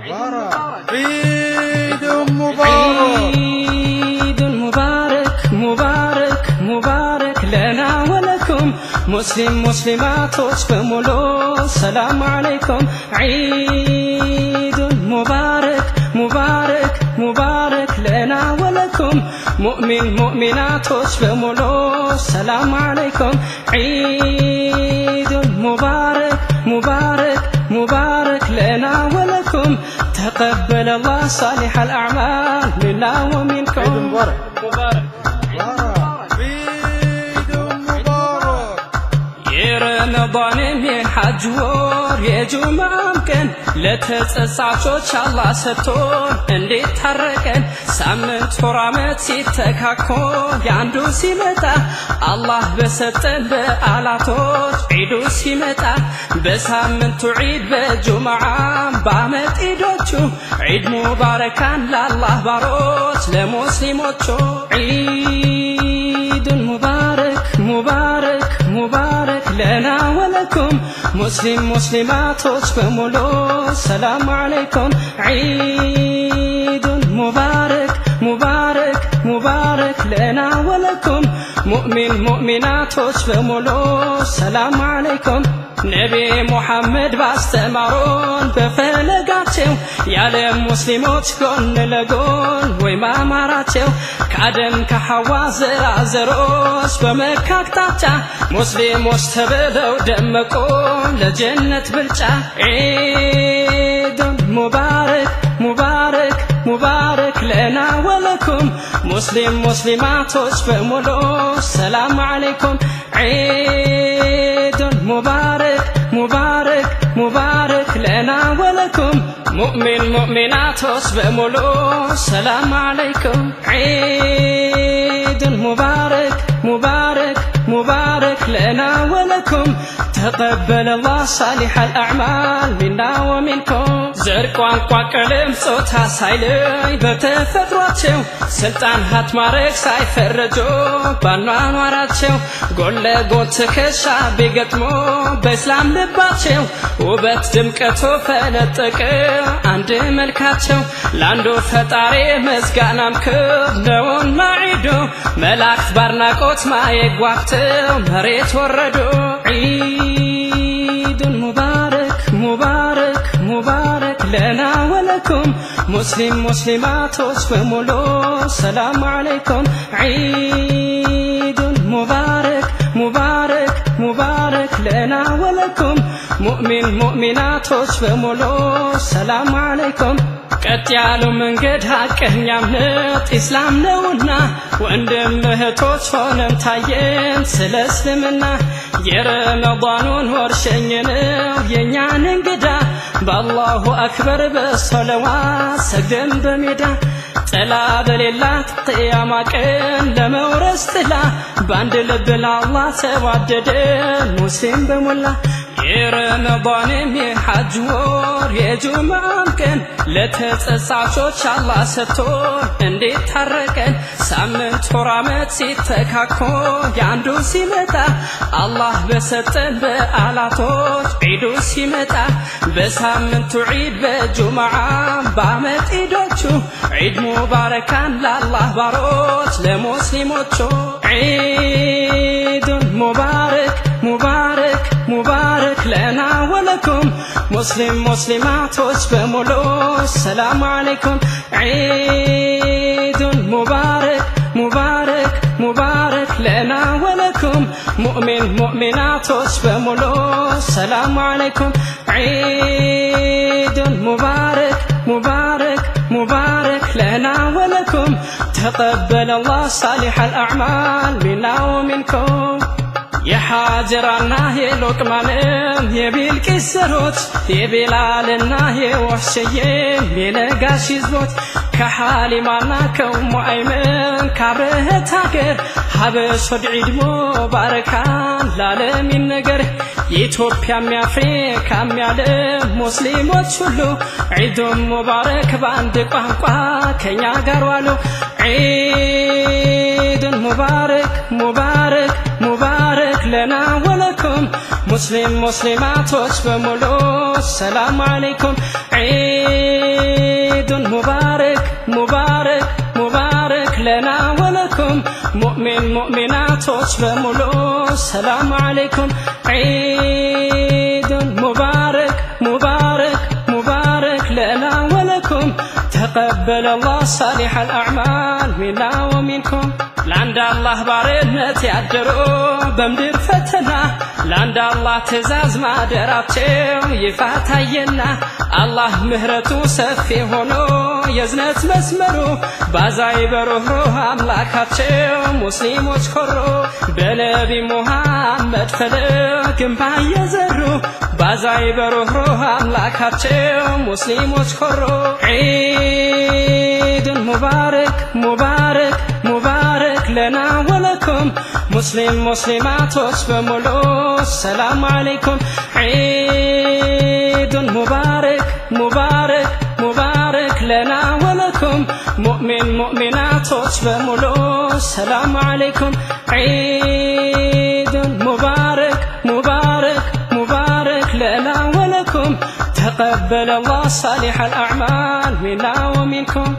عيد مبارك عيد مبارك مبارك مبارك لنا ولكم مسلم مسلمات بمولو السلام عليكم عيد مبارك مبارك مبارك لنا ولكم مؤمن مؤمنات بمولو السلام عليكم عيد مبارك مبارك مبارك لنا ولكم تقبل الله صالح الأعمال منا ومنكم عيد مبارك مبارك عيد مبارك يا رمضان يا حج ور يا جمعة كان لا تتصعصوش الله ستون اللي تحركن سامنت فرامت سيتكاكون ياندو سيمتا الله بستن بآلاتوش عيدو سيمتا بسامنت عيد بجمعة بامت إيدوشو عيد مباركان لله باروش لمسلموشو عيد مبارك مبارك مبارك لنا ولكم مسلم مسلمات بمولو السلام عليكم عيد مبارك مبارك مبارك لنا ولكم مؤمن مؤمنات بمولو السلام عليكم نبي محمد باستمرون بفلقاتشو يالم مسلموت كون لقون وما مراتشو كادم كحوا زرازروش بمكاكتاتا مسلم مستبلو دمكون لجنة بلجا عيد مبارك مبارك مبارك لنا ولكم مسلم مسلمات بمولو السلام عليكم عيد مبارك مبارك مبارك لنا ولكم مؤمن مؤمنات بمولو السلام عليكم عيد مبارك مبارك مبارك لنا ولكم تقبل الله صالح الأعمال منا ومنكم زرقوان قاقلم صوتا سايلي بتفطراتشو سلطان هات مارك سايفرجو بانوانواراتشو قول لقول تكشا بيقتمو بإسلام لباتشو وبت دمكتو فنطق عند ملكاتشو لاندو فطاري مزقانا مكب نون معيدو ملاخت بارناقوت ما يقوافتو مريت وردو عيد مبارك مبارك مبارك لنا ولكم مسلم مسلمات بمولو السلام عليكم عيد مبارك مبارك مبارك لنا ولكم مؤمن مؤمنات بمولو السلام عليكم ቀጥ ያለው መንገድ ሐቀኛ እምነት ኢስላም ነውና ወንድም እህቶች ሆነን ታየን ስለ እስልምና የረመዳኑን ወር ሸኘነው የኛን እንግዳ በአላሁ አክበር በሰለዋት ሰግደን በሜዳ ጥላ በሌላት ቅያማ ቀን ለመውረስ ጥላ በአንድ ልብ ለአላህ ተዋደደ ሙስሊም በሞላ የረመዳንም የሐጅ ወር የጁምዓም ቀን ለተጸጻቾች አላህ ሰጥቶን እንዴት ታረቀን ሳምንት ወር ዓመት ሲተካኮ ያንዱ ሲመጣ አላህ በሰጠን በዓላቶች ዒዱ ሲመጣ በሳምንቱ ዒድ በጁምዓም በዓመት ዒዶቹ ዒድ ሙባረካን ለአላህ ባሮች ለሙስሊሞቹ ዒዱን ሙባረክ ሙባረክ مبارك لنا ولكم مسلم مسلمات بمولو السلام عليكم عيد مبارك مبارك مبارك لنا ولكم مؤمن مؤمنات بمولو السلام عليكم عيد مبارك مبارك مبارك لنا ولكم تقبل الله صالح الأعمال منا ومنكم የሐጀራና የሎቅማንም የቢልቂስ የቢላልና የወህሸዬ የነጋሽ ህዝቦች ከሐሊማና ከኡሙ አይመን ካብረህት ሀገር ሀበሽ ወድ ዒድ ሙባረካን ለዓለም ይነገር የኢትዮጵያም የአፍሪካም የዓለም ሙስሊሞች ሁሉ ዒዱን ሙባረክ በአንድ ቋንቋ ከኛ ጋር ዋሉ ዒዱን ሙባረክ ሙባረክ ሙባረክ ለና ወለኩም ሙስሊም ሙስሊማቶች በሙሉ ሰላም አለይኩም عيد مبارك مبارك مبارك لنا ولكم مؤمن مؤمنات بملو السلام عليكم عيد مبارك مبارك مبارك لنا ولكم تقبل الله صالح الأعمال منا ومنكم لعند الله بارنت يعدروا بمدر فتنا لعند الله تزاز ما دراتشو يفاتينا الله مهرتو سفي هونو يزنت مسمرو بازاي بروح أملاكاتشو مسلموش كرو بنبي محمد فلكم بايزرو بازاي بروح أملاكاتشو مسلموش كرو عيد مبارك مبارك مبارك لنا ولكم مسلم مسلمات بملو السلام عليكم عيد مبارك مبارك مبارك لنا ولكم مؤمن مؤمنات بملو السلام عليكم عيد مبارك مبارك مبارك لنا ولكم تقبل الله صالح الأعمال منا ومنكم